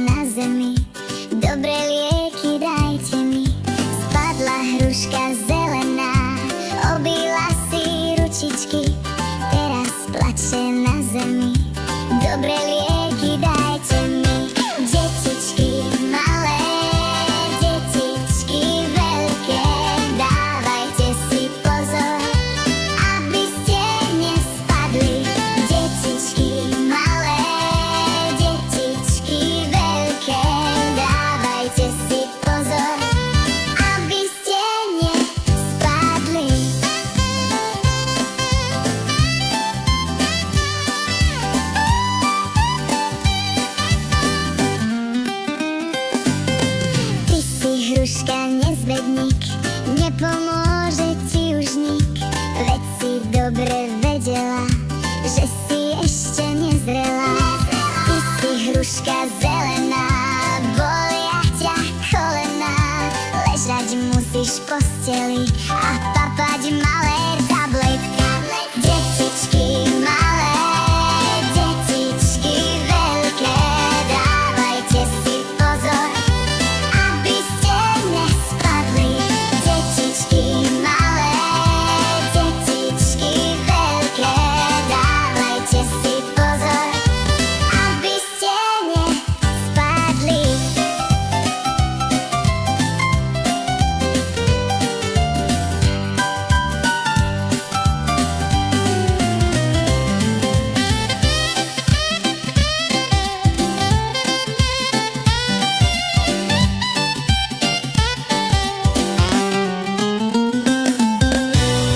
na zemi. Dobre lieky dajte mi. Spadla hruška zelená, obila si ručičky, teraz plače na zemi. Dobre lieky dajte mi. Detičky malé, detičky veľké, dávajte si pozor, aby ste nespadli. Detičky malé, detičky veľké, dávajte si pozor, aby ste nespadli. Ty si hruška nezbedník, nepomôže ti už nik, veď si dobre vedela, že si ešte nezrela. Ty si hruška zelená, bolia ťa kolená, ležať musíš v posteli a papať malé tabletka. Detičky malé, detičky veľké, dávajte si pozor, aby ste nespadli. Detičky malé, detičky veľké, dávajte si pozor, aby ste nespadli.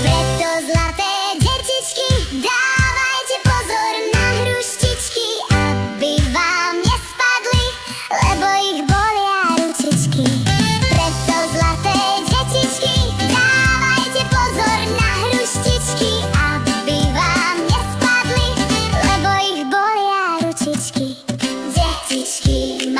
Preto zlaté detičky, dávajte pozor na hruštičky, aby vám nespadli, lebo ich bolia ručičky. Preto zlaté detičky, dávajte pozor na hruštičky, aby vám nespadli, lebo ich bolia ručičky. Detičky